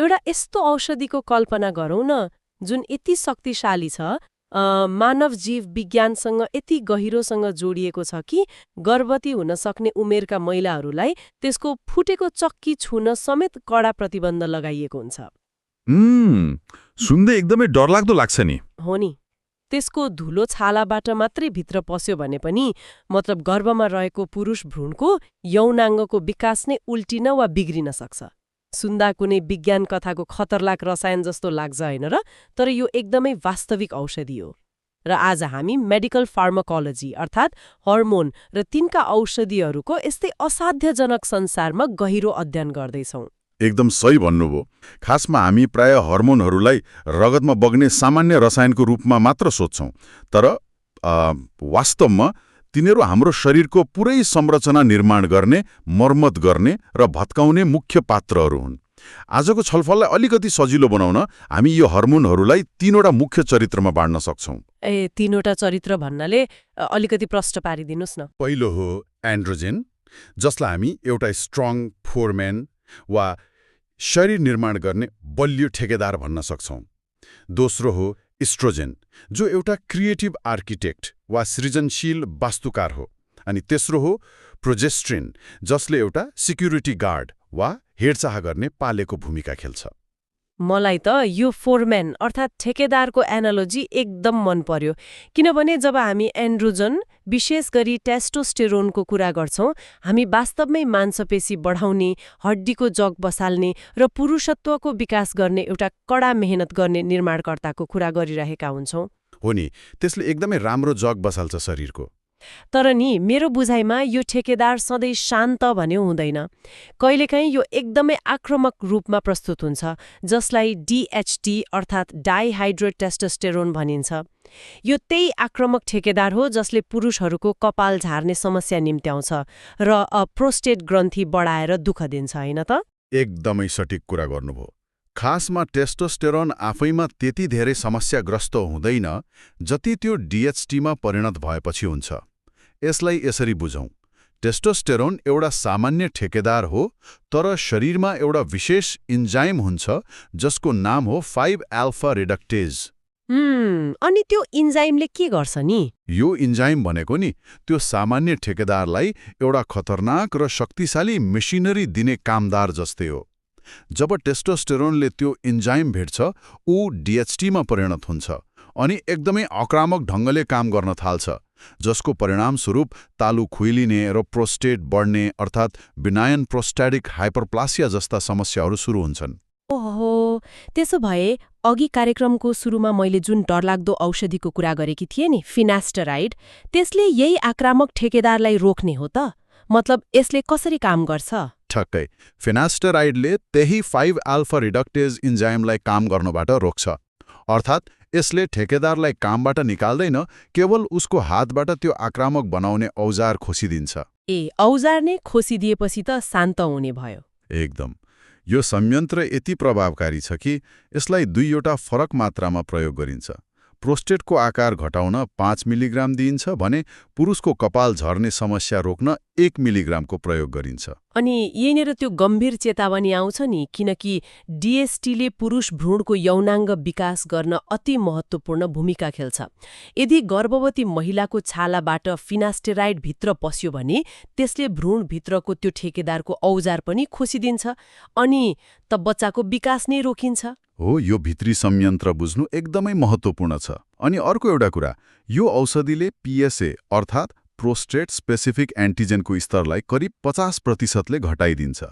एउटा यस्तो औषधिको कल्पना गरौँ न जुन यति शक्तिशाली छ, मानव जीव विज्ञानसँग यति गहिरोसँग जोडिएको छ कि गर्भवती हुन सक्ने उमेरका महिलाहरूलाई त्यसको फुटेको चक्की छुन समेत कडा प्रतिबन्ध लगाइएको हुन्छ। सुन्दै एकदमै डरलाग्दो लाग्छ नि। हो नि, त्यसको धुलो छालाबाट मात्रै भित्र पस्यो भने पनि मतलब गर्भमा रहेको पुरुष भ्रूणको यौनाङ्गको विकास नै उल्टिन वा बिग्रिन सक्छ। सुन्दा कुनै विज्ञान कथाको खतरनाक रसायन जस्तो लाग्छ होइन र? तर यो एकदमै वास्तविक औषधि हो। र आज हामी मेडिकल फार्माकोलोजी अर्थात् हर्मोन र तिनका औषधिहरूको यस्तै असाध्यजनक संसारमा गहिरो अध्ययन गर्दैछौँ। एकदम सही भन्नुभयो। खासमा हामी प्राय हर्मोनहरूलाई रगतमा बग्ने सामान्य रसायनको रूपमा मात्र सोच्छौं, तर वास्तवमा तिनीहरू हाम्रो शरीरको पुरै संरचना निर्माण गर्ने, मर्मत गर्ने र भत्काउने मुख्य पात्रहरू हुन्। आजको छलफललाई अलिकति सजिलो बनाउन हामी यो हर्मोनहरूलाई तीनवटा मुख्य चरित्रमा बाँड्न सक्छौं। तीनवटा चरित्र भन्नाले अलिकति प्रष्ट पारिदिनुस् न। पहिलो हो एन्ड्रोजेन, जसलाई हामी एउटा स्ट्रङ फोरम्यान वा शरीर निर्माण गर्ने बलियो ठेकेदार भन्न सक्छौं। दोस्रो हो इस्ट्रोजेन, जो एउटा क्रिएटिभ आर्किटेक्ट वा सृजनशील वास्तुकार हो। अनि तेस्रो हो प्रोजेस्ट्रिन, जसले एउटा सिक्युरिटी गार्ड वा हेरचाह गर्ने पालेको भूमिका खेल्छ। मलाई त यो फोरम्यान अर्थात् ठेकेदारको एनालोजी एकदम मन पर्यो, किनभने जब हामी एन्ड्रोजन विशेष गरी टेस्टोस्टेरोनको कुरा गर्छौं, हामी वास्तवमै मांसपेशी बढाउने, हड्डीको जग बसाल्ने र पुरुषत्वको विकास गर्ने एउटा कडा मेहनत गर्ने निर्माणकर्ताको कुरा गरिरहेका हुन्छौं। हो नि, त्यसले एकदमै राम्रो जग बसाल्छ शरीरको। तर नि मेरो बुझाइमा यो ठेकेदार सधैँ शान्त भन्ने हुँदैन। कहिलेकाहीँ यो एकदमै आक्रामक रूपमा प्रस्तुत हुन्छ, जसलाई DHT अर्थात् डाइहाइड्रेट टेस्टोस्टेरोन भनिन्छ। यो त्यही आक्रामक ठेकेदार हो जसले पुरुषहरूको कपाल झार्ने समस्या निम्त्याउँछ र प्रोस्टेट ग्रन्थि बढाएर दुःख दिन्छ, होइन त? एकदमै सटिक कुरा गर्नुभयो। खासमा टेस्टोस्टेरोन आफैमा त्यति धेरै समस्याग्रस्त हुँदैन जति त्यो DHTमा परिणत भएपछि हुन्छ। यसलाई यसरी बुझौं, टेस्टोस्टेरोन एउटा सामान्य ठेकेदार हो, तर शरीरमा एउटा विशेष इन्जाइम हुन्छ जसको नाम हो 5-अल्फा रिडक्टेज। अनि त्यो इन्जाइमले के गर्छ नि? यो इन्जाइम भनेको नि त्यो सामान्य ठेकेदारलाई एउटा खतरनाक र शक्तिशाली मेसिनरी दिने कामदार जस्तै हो। जब टेस्टोस्टेरोनले त्यो इन्जाइम भेट्छ, ऊ DHTमा परिणत हुन्छ अनि एकदमै आक्रामक ढङ्गले काम गर्न थाल्छ, जसको परिणामस्वरूप तालु खुइलिने र प्रोस्टेट बढ्ने अर्थात् बिनायन प्रोस्ट्याटिक हाइपरप्लासिया जस्ता समस्याहरू सुरु हुन्छन्। ओहो, त्यसो भए अघि कार्यक्रमको सुरुमा मैले जुन डरलाग्दो औषधिको कुरा गरेकी थिएँ नि, फिनास्टराइड, त्यसले यही आक्रामक ठेकेदारलाई रोक्ने हो त? मतलब यसले कसरी काम गर्छ? ठक्कै, फिनास्टराइडले त्यही 5-अल्फा रिडक्टेज इन्जाइमलाई काम गर्नबाट रोक्छ। अर्थात् यसले ठेकेदारलाई कामबाट निकाल्दैन, केवल उसको हातबाट त्यो आक्रामक बनाउने औजार खोसिदिन्छ। औजार नै खोसिदिएपछि त शान्त हुने भयो। एकदम। यो संयन्त्र यति प्रभावकारी छ कि यसलाई 2वटा फरक मात्रामा प्रयोग गरिन्छ। प्रोस्टेटको आकार घटाउन 5 मिलिग्राम दिइन्छ भने पुरुषको कपाल झर्ने समस्या रोक्न 1 मिलिग्रामको प्रयोग गरिन्छ। अनि यहीँनिर त्यो गम्भीर चेतावनी आउँछ नि, किनकि DHTले पुरुष भ्रूणको यौनाङ्ग विकास गर्न अति महत्त्वपूर्ण भूमिका खेल्छ। यदि गर्भवती महिलाको छालाबाट फिनास्टेराइड भित्र पस्यो भने त्यसले भ्रूणभित्रको त्यो ठेकेदारको औजार पनि खोसिदिन्छ अनि त बच्चाको विकास नै रोकिन्छ। हो, यो भित्री संयन्त्र बुझ्नु एकदमै महत्त्वपूर्ण छ। अनि अर्को एउटा कुरा, यो औषधिले PSA अर्थात् प्रोस्टेट स्पेसिफिक एन्टिजेनको स्तरलाई करिब 50%ले घटाइदिन्छ।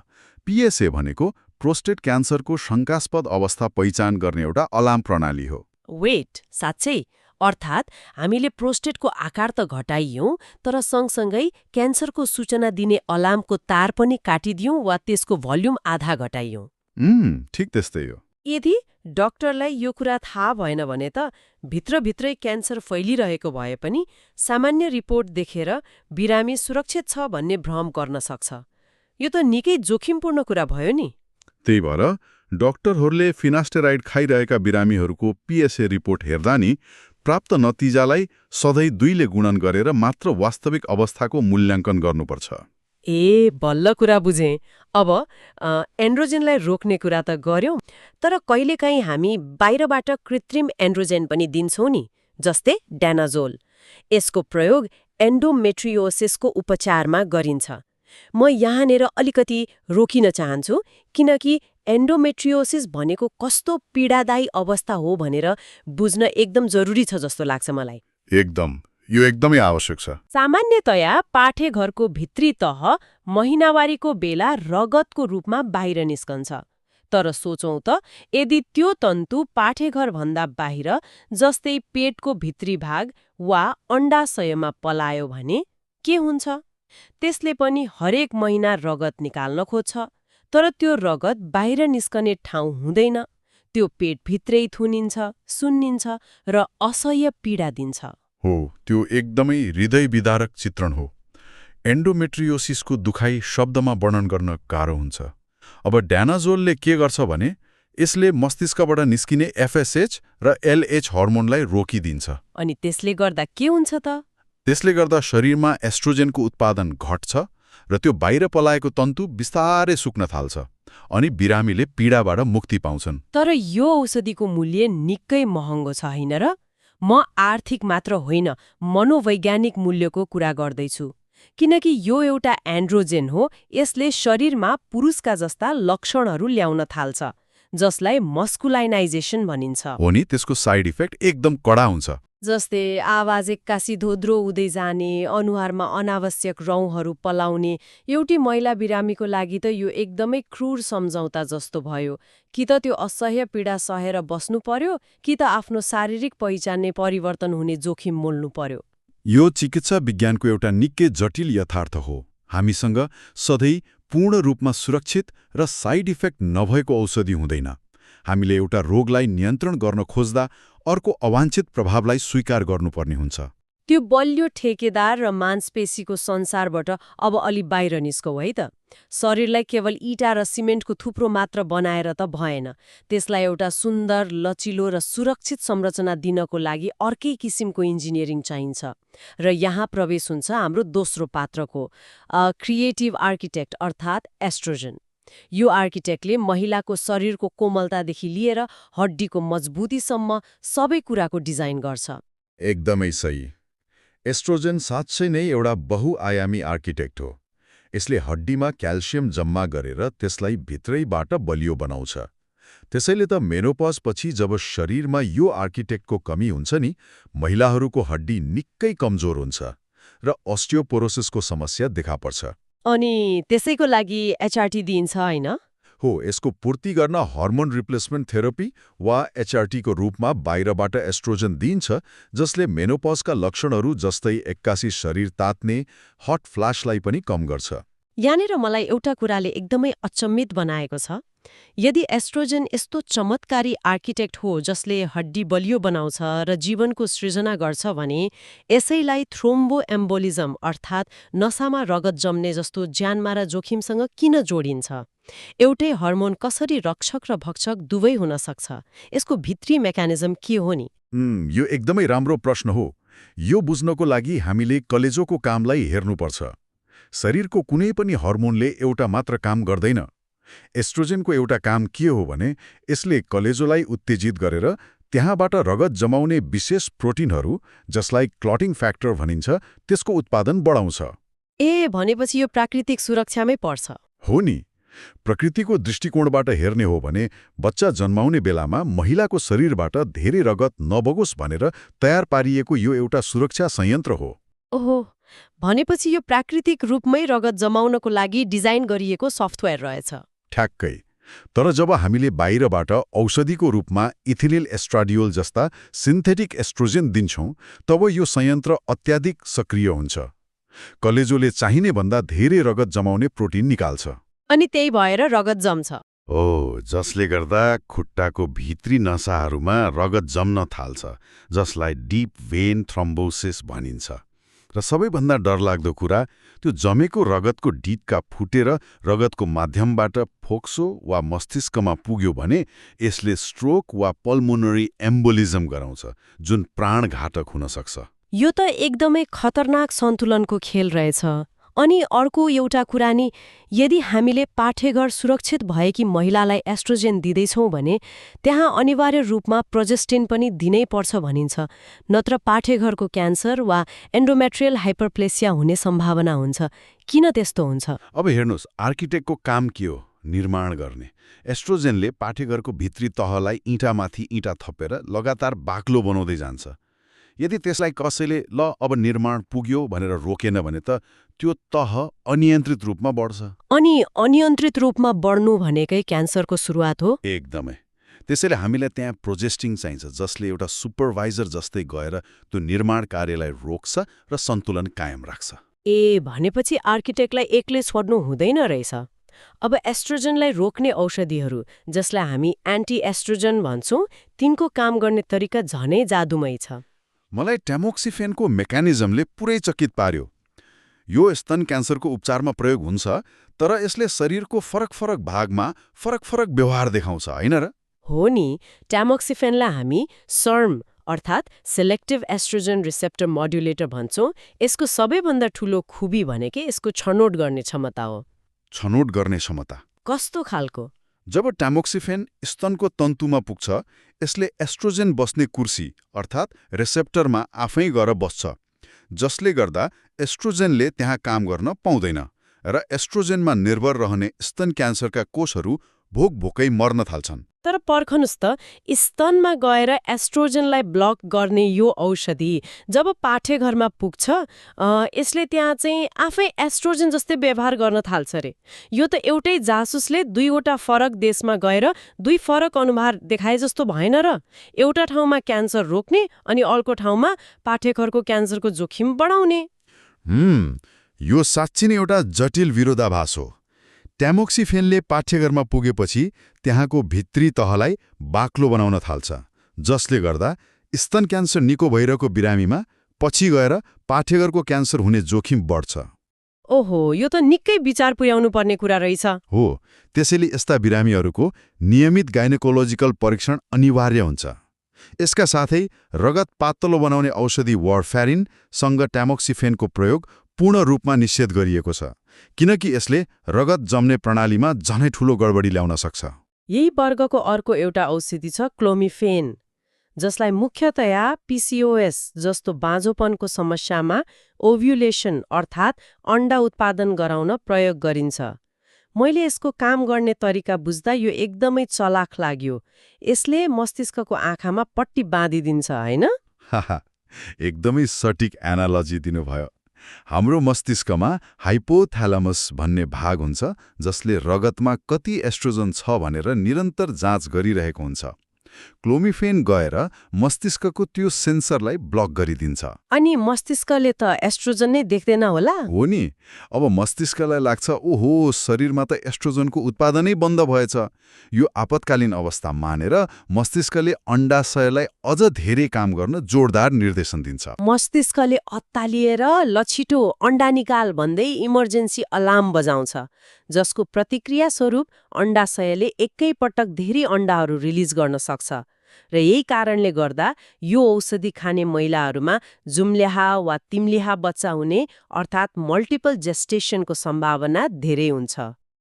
PSA भनेको प्रोस्टेट क्यान्सरको शङ्कास्पद अवस्था पहिचान गर्ने एउटा अलार्म प्रणाली हो। वेट, साँच्चै? अर्थात् हामीले प्रोस्टेटको आकार त घटाइयौँ, तर सँगसँगै क्यान्सरको सूचना दिने अलार्मको तार पनि काटिदियौँ वा त्यसको भोल्युम आधा घटाइयौँ। ठिक त्यस्तै हो। यदि डाक्टरलाई यो कुरा थाहा भएन भने त भित्रभित्रै क्यान्सर फैलिरहेको भए पनि सामान्य रिपोर्ट देखेर बिरामी सुरक्षित छ भन्ने भ्रम गर्न सक्छ। यो त निकै जोखिमपूर्ण कुरा भयो नि। त्यही भएर डाक्टरहरूले फिनास्टेराइड खाइरहेका बिरामीहरूको PSA रिपोर्ट हेर्दा नि प्राप्त नतिजालाई सधैँ 2ले गुणन गरेर मात्र वास्तविक अवस्थाको मूल्याङ्कन गर्नुपर्छ। बल्ल कुरा बुझेँ। अब एन्ड्रोजेनलाई रोक्ने कुरा त गर्यौं, तर कहिलेकाहीँ हामी बाहिरबाट कृत्रिम एन्ड्रोजेन पनि दिन्छौं नि, जस्तै डानाजोल। यसको प्रयोग एन्डोमेट्रियोसिसको उपचारमा गरिन्छ। म यहाँनिर अलिकति रोकिन चाहन्छु, किनकि एन्डोमेट्रियोसिस भनेको कस्तो पीडादायी अवस्था हो भनेर बुझ्न एकदम जरुरी छ जस्तो लाग्छ मलाई। एकदम, यो एकदमै आवश्यक छ। सामान्यतया पाठेघरको भित्री तह महिनावारीको बेला रगतको रूपमा बाहिर निस्कन्छ। तर सोचौं त, यदि त्यो तन्तु पाठेघरभन्दा बाहिर, जस्तै पेटको भित्री भाग वा अण्डाशयमा पलायो भने के हुन्छ? त्यसले पनि हरेक महिना रगत निकाल्न खोज्छ, तर त्यो रगत बाहिर निस्कने ठाउँ हुँदैन। त्यो पेटभित्रै थुनिन्छ, सुन्निन्छ र असह्य पीडा दिन्छ। हो, त्यो एकदमै हृदय विदारक चित्रण हो। एन्डोमेट्रियोसिसको दुखाइ शब्दमा वर्णन गर्न गाह्रो हुन्छ। अब डानाजोलले के गर्छ भने यसले मस्तिष्कबाट निस्किने एफएसएच र एलएच हर्मोनलाई रोकिदिन्छ। अनि त्यसले गर्दा के हुन्छ त? त्यसले गर्दा शरीरमा एस्ट्रोजेनको उत्पादन घट्छ र त्यो बाहिर पलाएको तन्तु बिस्तारै सुक्न थाल्छ, अनि बिरामीले पीडाबाट मुक्ति पाउँछन्। तर यो औषधिको मूल्य निकै महँगो छ, होइन र? म आर्थिक मात्र होइन, मनोवैज्ञानिक मूल्यको कुरा गर्दैछु। किनकि यो एउटा एन्ड्रोजेन हो, यसले शरीरमा पुरुषका जस्ता लक्षणहरू ल्याउन थाल्छ, जसलाई मस्कुलाइनाइजेसन भनिन्छ। हो नि, त्यसको साइड इफेक्ट एकदम कडा हुन्छ। जस्तै आवाज एक्कासी धोद्रो हुँदै जाने, अनुहारमा अनावश्यक रौँहरू पलाउने। एउटी महिला बिरामीको लागि त यो एकदमै क्रूर सम्झौता जस्तो भयो। कि त त्यो असह्य पीडा सहेर बस्नु पर्यो, कि त आफ्नो शारीरिक पहिचान नै परिवर्तन हुने जोखिम मोल्नु पर्यो। यो चिकित्सा विज्ञानको एउटा निकै जटिल यथार्थ हो। हामीसँग सधैँ पूर्ण रूपमा सुरक्षित र साइड इफेक्ट नभएको औषधि हुँदैन। हामीले एउटा रोगलाई नियन्त्रण गर्न खोज्दा अर्को अवाञ्छित प्रभावलाई स्वीकार गर्नुपर्ने हुन्छ। त्यो बलियो ठेकेदार र मांसपेशीको संसारबाट अब अलि बाहिर निस्कौ है त। शरीरलाई केवल इटा र सिमेन्टको थुप्रो मात्र बनाएर त भएन। त्यसलाई एउटा सुन्दर, लचिलो र सुरक्षित संरचना दिनको लागि अर्कै किसिमको इन्जिनियरिङ चाहिन्छ। र यहाँ प्रवेश हुन्छ हाम्रो दोस्रो पात्रको, क्रिएटिभ आर्किटेक्ट अर्थात् एस्ट्रोजन। यो आर्किटेक्टले महिलाको शरीरको कोमलतादेखि लिएर हड्डीको मजबुतीसम्म सबै कुराको डिजाइन गर्छ। एकदमै सही। एस्ट्रोजेन साँच्चै नै एउटा बहुआयामी आर्किटेक्ट हो। यसले हड्डीमा क्याल्सियम जम्मा गरेर त्यसलाई भित्रैबाट बलियो बनाउँछ। त्यसैले त मेनोपज जब शरीरमा यो आर्किटेक्टको कमी हुन्छ नि, महिलाहरूको हड्डी निकै कमजोर हुन्छ र अस्टियोपोरोसिसको समस्या देखा पर्छ। अनि त्यसैको लागि एचआरटी दिइन्छ, होइन? हो, यसको पूर्ति गर्न हर्मोन रिप्लेसमेन्ट थेरापी वा एचआरटीको रूपमा बाहिरबाट एस्ट्रोजन दिइन्छ, जसले मेनोपजका लक्षणहरू जस्तै एक्कासी शरीर तात्ने, हट फ्ल्यासलाई पनि कम गर्छ। यहाँनिर मलाई एउटा कुराले एकदमै अचम्मित बनाएको छ। यदि एस्ट्रोजन यस्तो चमत्कारी आर्किटेक्ट हो जसले हड्डी बलियो बनाउँछ र जीवनको सृजना गर्छ भने यसैलाई थ्रोम्बोएम्बोलिजम अर्थात् नसामा रगत जम्ने जस्तो ज्यानमारा जोखिमसँग किन जोडिन्छ? एउटै हर्मोन कसरी रक्षक र भक्षक दुवै हुन सक्छ? यसको भित्री मेकानिजम के हो नि? यो एकदमै राम्रो प्रश्न हो। यो बुझ्नको लागि हामीले कलेजोको कामलाई हेर्नुपर्छ। शरीरको कुनै पनि हर्मोनले एउटा मात्र काम गर्दैन। एस्ट्रोजेनको एउटा काम के हो भने यसले कलेजोलाई उत्तेजित गरेर त्यहाँबाट रगत जमाउने विशेष प्रोटिनहरू, जसलाई क्लटिङ फ्याक्टर भनिन्छ, त्यसको उत्पादन बढाउँछ। भनेपछि यो प्राकृतिक सुरक्षामै पर्छ। हो नि। प्रकृतिको दृष्टिकोणबाट हेर्ने हो भने बच्चा जन्माउने बेलामा महिलाको शरीरबाट धेरै रगत नबगोस् भनेर तयार पारिएको यो एउटा सुरक्षा संयन्त्र हो। ओहो, भनेपछि यो प्राकृतिक रूपमै रगत जमाउनको लागि डिजाइन गरिएको सफ्टवेयर रहेछ। ठ्याक्कै। तर जब हामीले बाहिरबाट औषधिको रूपमा इथिलिल एस्ट्राडियोल जस्ता सिन्थेटिक एस्ट्रोजेन दिन्छौं, तब यो संयन्त्र अत्याधिक सक्रिय हुन्छ। कलेजोले चाहिने भन्दा धेरै रगत जमाउने प्रोटिन निकाल्छ। अनि त्यही भएर रगत जम्छ। जसले गर्दा खुट्टाको भित्री नसाहरूमा रगत जम्न थाल्छ, जसलाई डीप भेन थ्रोम्बोसिस भनिन्छ। र सबैभन्दा डरलाग्दो कुरा, त्यो जमेको रगतको डिटका फुटेर रगतको माध्यमबाट फोक्सो वा मस्तिष्कमा पुग्यो भने यसले स्ट्रोक वा पल्मोनरी एम्बोलिजम गराउँछ, जुन प्राणघातक हुन सक्छ। यो त एकदमै खतरनाक सन्तुलनको खेल रहेछ। अनि अर्को एउटा कुरा नि, यदि हामीले पाठेघर सुरक्षित भएकी महिलालाई एस्ट्रोजेन दिँदैछौँ भने त्यहाँ अनिवार्य रूपमा प्रोजेस्टिन पनि दिनै पर्छ भनिन्छ, नत्र पाठेघरको क्यान्सर वा एन्डोमेट्रियल हाइपरप्लेसिया हुने सम्भावना हुन्छ। किन त्यस्तो हुन्छ? अब हेर्नुहोस्, आर्किटेक्टको काम के हो? निर्माण गर्ने। एस्ट्रोजेनले पाठेघरको भित्री तहलाई इँटामाथि इँटा थपेर लगातार बाक्लो बनाउँदै जान्छ। यदि त्यसलाई कसैले ल अब निर्माण पुग्यो भनेर रोकेन भने त त्यो तह अनियन्त्रित रूपमा बढ्छ। अनि अनियन्त्रित रूपमा बढ्नु भनेकै क्यान्सरको सुरुवात हो? एकदमै। त्यसैले हामीलाई त्यहाँ प्रोजेस्टिङ चाहिन्छ, जसले एउटा सुपरभाइजर जस्तै गएर त्यो निर्माण कार्यलाई रोक्छ र सन्तुलन कायम राख्छ। भनेपछि आर्किटेक्टलाई एक्लै छोड्नु हुँदैन रहेछ। अब एस्ट्रोजनलाई रोक्ने औषधिहरू, जसलाई हामी एन्टी एस्ट्रोजन भन्छौँ, तिनको काम गर्ने तरिका झनै जादुमय छ। मलाई ट्यामोक्सिफेनको मेकानिजमले पुरै चकित पार्यो। यो स्तन क्यान्सरको उपचारमा प्रयोग हुन्छ, तर यसले शरीरको फरक फरक भागमा फरक फरक व्यवहार देखाउँछ, होइन र? हो नि, ट्यामोक्सिफेनलाई हामी सर्म अर्थात् सेलेक्टिभ एस्ट्रोजन रिसेप्टर मोड्युलेटर भन्छौँ। यसको सबैभन्दा ठूलो खुबी भनेकै यसको छनौट गर्ने क्षमता हो। छनौट गर्ने क्षमता कस्तो खालको? जब ट्यामोक्सिफेन स्तनको तन्तुमा पुग्छ, यसले एस्ट्रोजेन बस्ने कुर्सी अर्थात् रिसेप्टरमा आफै गएर बस्छ, जसले गर्दा एस्ट्रोजेनले त्यहाँ काम गर्न पाउँदैन र एस्ट्रोजेनमा निर्भर रहने स्तन क्यान्सरका कोषहरू भोकभोकै मर्न थाल्छन्। तर पर्खनुस् त, स्तनमा गएर एस्ट्रोजनलाई ब्लक गर्ने यो औषधि जब पाठेघरमा पुग्छ, यसले त्यहाँ चाहिँ आफै एस्ट्रोजन जस्तै व्यवहार गर्न थाल्छ रे। यो त एउटै जासुसले दुईवटा फरक देशमा गएर दुई फरक अनुहार देखाए जस्तो भएन र? एउटा ठाउँमा क्यान्सर रोक्ने अनि अर्को ठाउँमा पाठेघरको क्यान्सरको जोखिम बढाउने। यो साँच्चै नै एउटा जटिल विरोधाभास हो। ट्यामोक्सिफेनले पाठ्यघरमा पुगेपछि त्यहाँको भित्री तहलाई बाक्लो बनाउन थाल्छ, जसले गर्दा स्तन क्यान्सर निको भइरहेको बिरामीमा पछि गएर पाठेघरको क्यान्सर हुने जोखिम बढ्छ। ओहो, यो त निकै विचार पुर्याउनु पर्ने कुरा रहेछ। हो, त्यसैले यस्ता बिरामीहरूको नियमित गाइनेकोलोजिकल परीक्षण अनिवार्य हुन्छ। यसका साथै रगत पातलो बनाउने औषधि वारफेरिनसँग ट्यामोक्सिफेनको प्रयोग पूर्ण रूपमा निषेध गरिएको छ, किनकि यसले रगत जम्ने प्रणालीमा झनै ठूलो गडबडी ल्याउन सक्छ। यही वर्गको अर्को एउटा औषधि छ क्लोमिफेन, जसलाई मुख्यतया PCOS जस्तो बाँझोपनको समस्यामा ओभ्युलेसन अर्थात् अण्डा उत्पादन गराउन प्रयोग गरिन्छ। मैले यसको काम गर्ने तरिका बुझ्दा यो एकदमै चलाख लाग्यो। यसले मस्तिष्कको आँखामा पट्टी बाँधिदिन्छ, होइन? एकदमै सटिक एनालोजी दिनुभयो। हाम्रो मस्तिष्कमा हाइपोथ्यालामस भन्ने भाग हुन्छ, जसले रगतमा कति एस्ट्रोजन छ भनेर निरन्तर जाँच गरिरहेको हुन्छ। क्लोमिफेन गएर मस्तिष्कको त्यो सेन्सरलाई ब्लक गरिदिन्छ। अनि मस्तिष्कले त एस्ट्रोजन नै देख्दैन होला? हो नि। अब मस्तिष्कलाई लाग्छ, ओहो, शरीरमा त एस्ट्रोजनको उत्पादनै बन्द भएछ। यो आपतकालीन अवस्था मानेर मस्तिष्कले अण्डाशयलाई अझ धेरै काम गर्न जोरदार निर्देशन दिन्छ। मस्तिष्कले अत्तालिएर लछिटो अण्डा निकाल भन्दै इमर्जेन्सी अलार्म बजाउँछ, जसको प्रतिक्रिया स्वरूप अण्डाशयले एकै पटक धेरै अण्डाहरू रिलिज गर्न सक्छ। र यही कारणले गर्दा यो औषधि खाने महिलाहरूमा जुम्ल्याहा वा तिम्ल्याहा बच्चा हुने अर्थात् मल्टिपल जेस्टेसनको सम्भावना धेरै हुन्छ।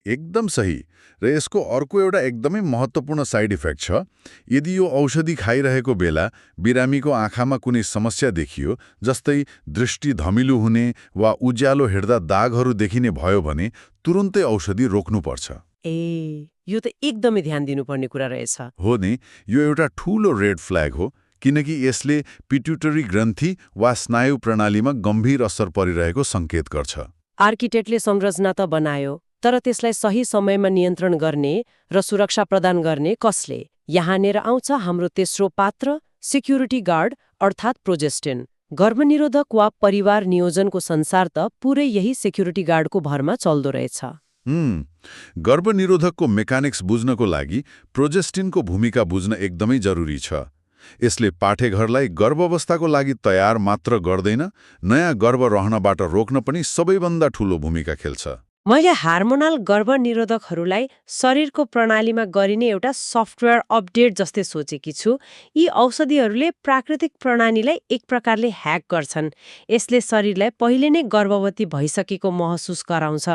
एकदम सही। र यसको अर्को एउटा एकदमै महत्त्वपूर्ण साइड इफेक्ट छ। यदि यो औषधि खाइरहेको बेला बिरामीको आँखामा कुनै समस्या देखियो, जस्तै दृष्टि धमिलो हुने वा उज्यालो हेर्दा दागहरू देखिने भयो भने तुरुन्तै औषधि रोक्नुपर्छ। यो त एकदमै ध्यान दिनुपर्ने कुरा रहेछ। हो नि, यो एउटा ठूलो रेड फ्ल्याग हो, किनकि यसले पिट्युटरी ग्रन्थि वा स्नायु प्रणालीमा गम्भीर असर परिरहेको सङ्केत गर्छ। आर्किटेक्टले संरचना त बनायो, तर त्यसलाई सही समयमा नियन्त्रण गर्ने र सुरक्षा प्रदान गर्ने कसले? यहाँनिर आउँछ हाम्रो तेस्रो पात्र, सिक्युरिटी गार्ड अर्थात् प्रोजेस्टिन। गर्भनिरोधक वा परिवार नियोजनको संसार त पुरै यही सिक्युरिटी गार्डको भरमा चल्दो रहेछ। गर्भनिरोधकको मेकानिक्स बुझ्नको लागि प्रोजेस्टिनको भूमिका बुझ्न एकदमै जरुरी छ। यसले पाठेघरलाई गर्भावस्थाको लागि तयार मात्र गर्दैन, नयाँ गर्भ रहनबाट रोक्न पनि सबैभन्दा ठूलो भूमिका खेल्छ। मैले हार्मोनल गर्भनिरोधकहरूलाई शरीरको प्रणालीमा गरिने एउटा सफ्टवेयर अपडेट जस्तै सोचेकी छु। यी औषधिहरूले प्राकृतिक प्रणालीलाई एक प्रकारले ह्याक गर्छन्। यसले शरीरलाई पहिले नै गर्भवती भइसकेको महसुस गराउँछ।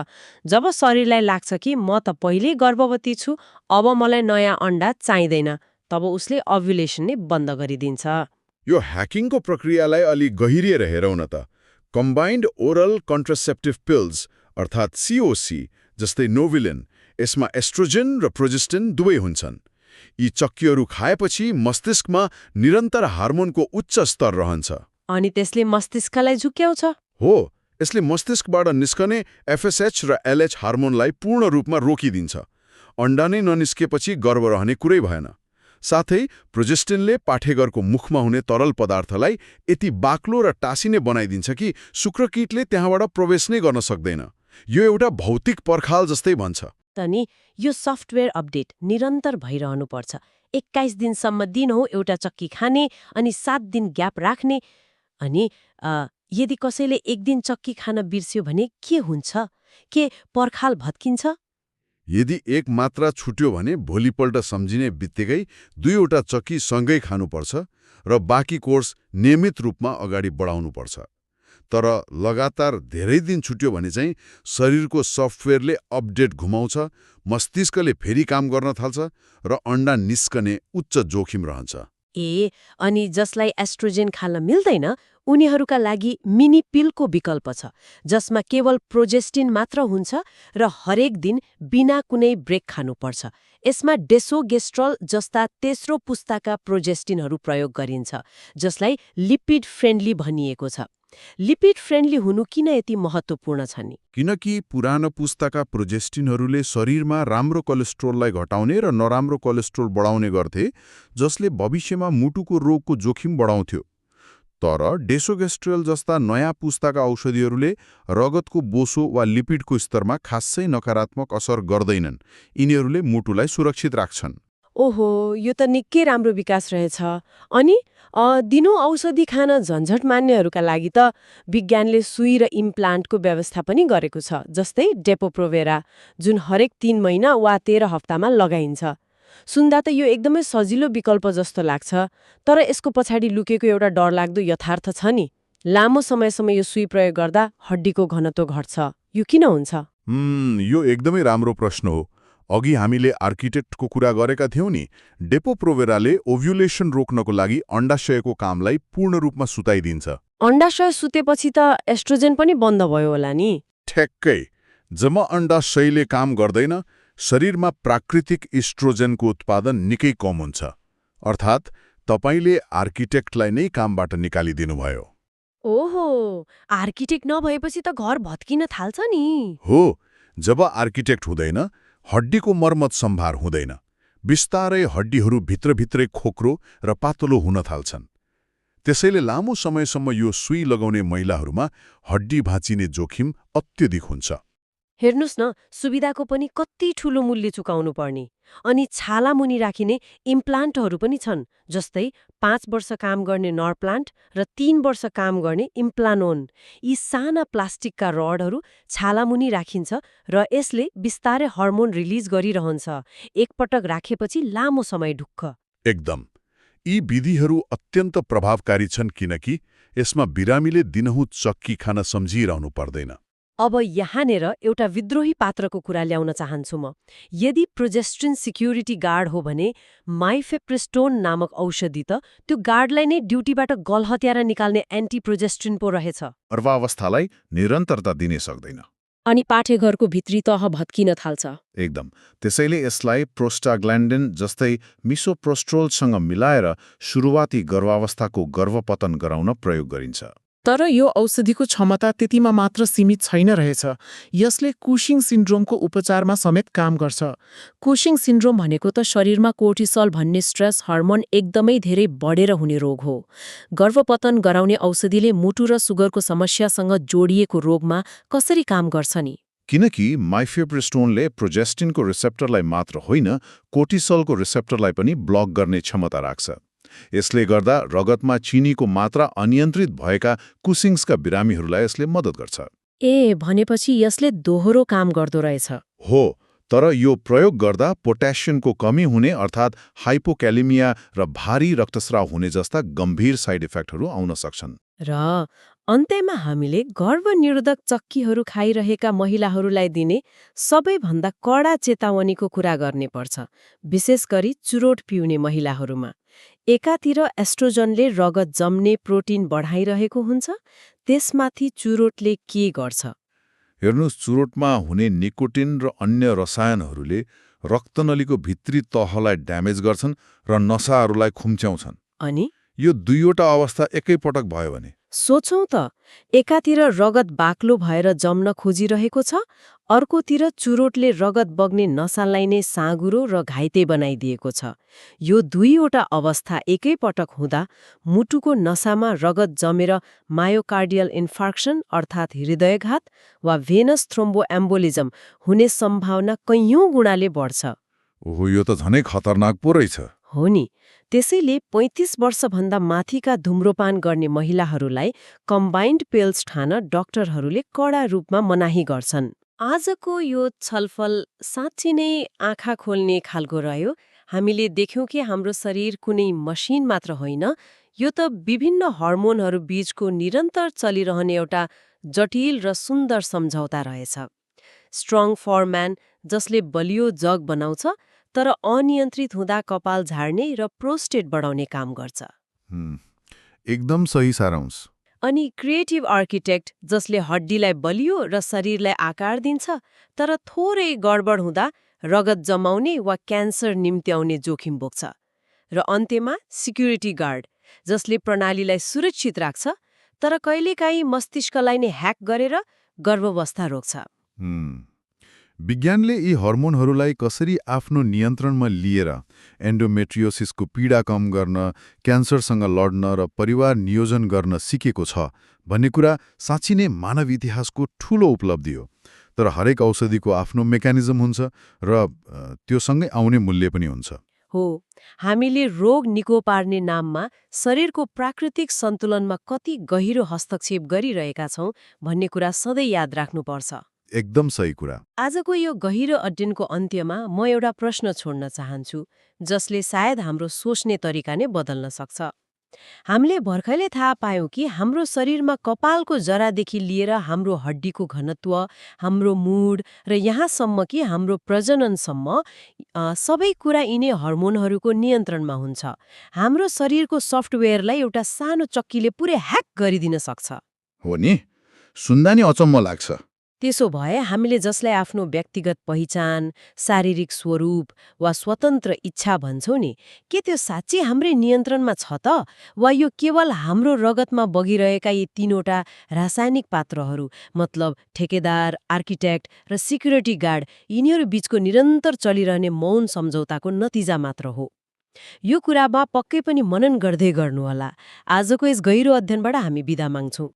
जब शरीरलाई लाग्छ कि म त पहिल्यै गर्भवती छु, अब मलाई नयाँ अण्डा चाहिँदैन, तब उसले ओभ्युलेसन नै बन्द गरिदिन्छ। यो ह्याकिङको प्रक्रियालाई अलि गहिरिएर हेरौँ न त। कम्बाइन्ड ओरल कन्ट्रासेप्टिभ पिल्स अर्थात् COC जस्तै नोभिलिन, यसमा एस्ट्रोजेन र प्रोजेस्टिन दुवै हुन्छन्। यी चक्कीहरू खाएपछि मस्तिष्कमा निरन्तर हार्मोनको उच्च स्तर रहन्छ। अनि त्यसले मस्तिष्कलाई झुक्याउँछ। हो, यसले मस्तिष्कबाट निस्कने FSH र LH हार्मोनलाई पूर्ण रूपमा रोकिदिन्छ। अण्डा नै ननिस्केपछि गर्भ रहने कुरै भएन। साथै प्रोजेस्टिनले पाठेघरको मुखमा हुने तरल पदार्थलाई यति बाक्लो र टासिने बनाइदिन्छ कि शुक्रकीटले त्यहाँबाट प्रवेश नै गर्न सक्दैन। यो एउटा भौतिक पर्खाल जस्तै भन्छ। तनी यो सफ्टवेयर अपडेट निरन्तर भइरहनुपर्छ। 21 दिनसम्म दिनहुँ एउटा चक्की खाने अनि 7 दिन ग्याप राख्ने। अनि यदि कसैले एक दिन चक्की खान बिर्स्यो भने के हुन्छ? के पर्खाल भत्किन्छ? यदि एक मात्रा छुट्यो भने भोलिपल्ट सम्झिने बित्तिकै 2वटा चक्की सँगै खानुपर्छ र बाँकी कोर्स नियमित रूपमा अगाडि बढाउनुपर्छ। तर लगातार धेरै दिन छुट्यो भने चाहिँ शरीरको सफ्टवेयरले अपडेट घुमाउँछ, मस्तिष्कले फेरि काम गर्न थाल्छ र अण्डा निस्कने उच्च जोखिम रहन्छ। अनि जसलाई एस्ट्रोजेन खान मिल्दैन, उनीहरूका लागि मिनी पिलको विकल्प छ, जसमा केवल प्रोजेस्टिन मात्र हुन्छ र हरेक दिन बिना कुनै ब्रेक खानुपर्छ। यसमा डेसोगेस्ट्रल जस्ता तेस्रो पुस्ताका प्रोजेस्टिनहरू प्रयोग गरिन्छ, जसलाई लिपिड फ्रेन्डली भनिएको छ। लिपिड फ्रेन्डली हुनु किन यति महत्त्वपूर्ण छ नि? किनकि पुरानो पुस्ताका प्रोजेस्टिनहरूले शरीरमा राम्रो कोलेस्ट्रोललाई घटाउने र नराम्रो कोलेस्ट्रोल बढाउने गर्थे, जसले भविष्यमा मुटुको रोगको जोखिम बढाउँथ्यो। तर डेसोगेस्ट्रल जस्ता नयाँ पुस्ताका औषधिहरूले रगतको बोसो वा लिपिडको स्तरमा खासै नकारात्मक असर गर्दैनन्। यिनीहरूले मुटुलाई सुरक्षित राख्छन्। ओहो, यो त निकै राम्रो विकास रहेछ। अनि दिनौँ औषधि खान झन्झट मान्नेहरूका लागि त विज्ञानले सुई र इम्प्लान्टको व्यवस्था पनि गरेको छ, जस्तै डेपोप्रोभेरा, जुन हरेक 3 महिना वा 13 हप्तामा लगाइन्छ। सुन्दा त यो एकदमै सजिलो विकल्प जस्तो लाग्छ, तर यसको पछाडि लुकेको एउटा डरलाग्दो यथार्थ छ नि। लामो समयसम्म यो सुई प्रयोग गर्दा हड्डीको घनत्व घट्छ। यो किन हुन्छ? यो एकदमै राम्रो प्रश्न हो। अघि हामीले आर्किटेक्टको कुरा गरेका थियौँ नि। डेपोप्रोभेराले ओभ्युलेसन रोक्नको लागि अण्डाशयको कामलाई पूर्ण रूपमा सुताइदिन्छ। अण्डाशय सुतेपछि त एस्ट्रोजेन पनि बन्द भयो होला नि? ठ्याक्कै। जब अण्डाशयले काम गर्दैन, शरीरमा प्राकृतिक इस्ट्रोजेनको उत्पादन निकै कम हुन्छ। अर्थात् तपाईले आर्किटेक्टलाई नै कामबाट निकालिदिनुभयो। ओहो, आर्किटेक्ट नभएपछि त घर भत्किन थाल्छ नि। हो, जब आर्किटेक्ट हुँदैन, हड्डीको मर्मत सम्भार हुँदैन। बिस्तारै हड्डीहरू भित्रभित्रै खोक्रो र पातलो हुन थाल्छन्। त्यसैले लामो समयसम्म यो सुई लगाउने महिलाहरूमा हड्डी भाँचिने जोखिम अत्यधिक हुन्छ। हेर्नुस् न, सुविधाको पनि कति ठूलो मूल्य चुकाउनु पर्ने। अनि छाला मुनि राखिने इम्प्लान्टहरू पनि छन्, जस्तै 5 वर्ष काम गर्ने नर्प्लान्ट र 3 वर्ष काम गर्ने इम्प्लानोन। यी साना प्लास्टिकका रडहरू छाला मुनि राखिन्छ र यसले बिस्तारै हर्मोन रिलिज गरिरहन्छ। एकपटक राखेपछि लामो समय ढुक्क। एकदम। यी विधिहरू अत्यन्त प्रभावकारी छन् किनकि यसमा बिरामीले दिनहुँ चक्की खान सम्झिरहनु पर्दैन। अब यहाँनेर एउटा विद्रोही पात्रको कुरा ल्याउन चाहन्छु म। यदि प्रोजेस्ट्रिन सिक्युरिटी गार्ड हो भने माइफेप्रिस्टोन नामक औषधि त त्यो गार्डलाई नै ड्युटीबाट गलहत्याएर निकाल्ने एन्टी प्रोजेस्ट्रिन पो रहेछ। गर्भावस्थालाई निरन्तरता दिनै सक्दैन। अनि पाठेघरको भित्री तह भत्किन थाल्छ। एकदम। त्यसैले यसलाई प्रोस्टाग्ल्यान्डिन जस्तै मिसोप्रोस्ट्रोलसँग मिलाएर सुरुवाती गर्भावस्थाको गर्भपतन गराउन प्रयोग गरिन्छ। तर यो औषधिको क्षमता त्यतिमा मात्र सीमित छैन रहेछ। यसले कुशिङ सिन्ड्रोमको उपचारमा समेत काम गर्छ। कुशिङ सिन्ड्रोम भनेको त शरीरमा कोर्टिसोल भन्ने स्ट्रेस हार्मोन एकदमै धेरै बढेर हुने रोग हो। गर्भपतन गराउने औषधिले मुटु र सुगरको समस्यासँग जोडिएको रोगमा कसरी काम गर्छ नि? किनकि माइफेप्रिस्टोनले प्रोजेस्टिनको रिसेप्टरलाई मात्र होइन, कोर्टिसोलको रिसेप्टरलाई पनि ब्लक गर्ने क्षमता राख्छ। यसले गर्दा रगतमा चिनीको मात्रा अनियन्त्रित भएका कुशिङ्सका बिरामीहरूलाई यसले मद्दत गर्छ। ए भनेपछि यसले दोहोरो काम गर्दो रहेछ। हो, तर यो प्रयोग गर्दा पोट्यासियमको कमी हुने अर्थात् हाइपोक्यालेमिया र भारी रक्तस्राव हुने जस्ता गम्भीर साइड इफेक्टहरू आउन सक्छन्। र अन्त्यमा हामीले गर्भनिरोधक चक्कीहरू खाइरहेका महिलाहरूलाई दिने सबैभन्दा कडा चेतावनीको कुरा गर्ने पर्छ, विशेष गरी चुरोट पिउने महिलाहरूमा। एकातिर एस्ट्रोजनले रगत जम्ने प्रोटिन बढाइरहेको हुन्छ, त्यसमाथि चुरोटले के गर्छ? हेर्नुहोस्, चुरोटमा हुने निकोटिन र अन्य रसायनहरूले रक्तनलीको भित्री तहलाई ड्यामेज गर्छन् र नसाहरूलाई खुम्च्याउँछन्। अनि यो दुईवटा अवस्था एकैपटक भयो भने सोचौं त, एकातिर रगत बाक्लो भएर जम्न खोजिरहेको छ, अर्कोतिर चुरोटले रगत बग्ने नसालाई नै साँघुरो र घाइते बनाइदिएको छ। यो दुईवटा अवस्था एकैपटक हुँदा मुटुको नसामा रगत जमेर मायोकार्डियल इन्फार्क्सन अर्थात् हृदयघात वा भेनस थ्रोम्बोएम्बोलिजम हुने सम्भावना कैयौं गुणाले बढ्छ। ओहो, यो त झनै खतरनाक पो रहेछ। हो नि, त्यसैले 35 वर्षभन्दा माथिका धुम्रोपान गर्ने महिलाहरूलाई कम्बाइन्ड पिल्स खान डाक्टरहरूले कडा रूपमा मनाही गर्छन्। आजको यो छलफल साँच्चै नै आँखा खोल्ने खालको रह्यो। हामीले देख्यौं कि हाम्रो शरीर कुनै मसिन मात्र होइन, यो त विभिन्न हर्मोनहरू बीचको निरन्तर चलिरहने एउटा जटिल र सुन्दर सम्झौता रहेछ। स्ट्रङ फर म्यान, जसले बलियो जग बनाउँछ तर अनियन्त्रित हुँदा कपाल झार्ने र प्रोस्टेट बढाउने काम गर्छ। एकदम सही सारांश। अनि क्रिएटिभ आर्किटेक्ट, जसले हड्डीलाई बलियो र शरीरलाई आकार दिन्छ तर थोरै गडबड हुँदा रगत जमाउने वा क्यान्सर निम्त्याउने जोखिम बोक्छ। र अन्त्यमा सिक्युरिटी गार्ड, जसले प्रणालीलाई सुरक्षित राख्छ तर कहिलेकाहीँ मस्तिष्कलाई नै ह्याक गरेर गर्भावस्था रोक्छ। विज्ञानले यी हर्मोनहरूलाई कसरी आफ्नो नियन्त्रणमा लिएर एन्डोमेट्रियोसिसको पीडा कम गर्न, क्यान्सरसँग लड्न र परिवार नियोजन गर्न सिकेको छ भन्ने कुरा साँच्चै नै मानव इतिहासको ठूलो उपलब्धि हो। तर हरेक औषधिको आफ्नो मेकानिजम हुन्छ र त्योसँगै आउने मूल्य पनि हुन्छ। हो, हामीले रोग निको पार्ने नाममा शरीरको प्राकृतिक सन्तुलनमा कति गहिरो हस्तक्षेप गरिरहेका छौं भन्ने कुरा सधैँ याद राख्नुपर्छ। एकदम सही कुरा। आजको यो गहिरो अध्ययनको अन्त्यमा म एउटा प्रश्न छोड्न चाहन्छु, जसले सायद हाम्रो सोच्ने तरिका नै बदल्न सक्छ। हामीले भर्खरै थाहा पायौं कि हाम्रो शरीरमा कपालको जरादेखि लिएर हाम्रो हड्डीको घनत्व, हाम्रो मुड र यहाँसम्म कि हाम्रो प्रजननसम्म सबै कुरा यिनै हर्मोनहरूको नियन्त्रणमा हुन्छ। हाम्रो शरीरको सफ्टवेयरलाई एउटा सानो चक्कीले पुरै ह्याक गरिदिन सक्छ। हो नि, सुन्दा नि अचम्म लाग्छ। त्यसो भए हामीले जसलाई आफ्नो व्यक्तिगत पहिचान, शारीरिक स्वरूप वा स्वतन्त्र इच्छा भन्छौं नि, के त्यो साँच्चै हाम्रै नियन्त्रणमा छ त? वा यो केवल हाम्रो रगतमा बगिरहेका यी तीनवटा रासायनिक पात्रहरू, मतलब ठेकेदार, आर्किटेक्ट र सिक्युरिटी गार्ड, यिनीहरू बीचको निरन्तर चलिरहने मौन सम्झौताको नतिजा मात्र हो? यो कुरामा पक्कै पनि मनन गर्दै गर्नुहोला। आजको यस गहिरो अध्ययनबाट हामी बिदा माग्छौं।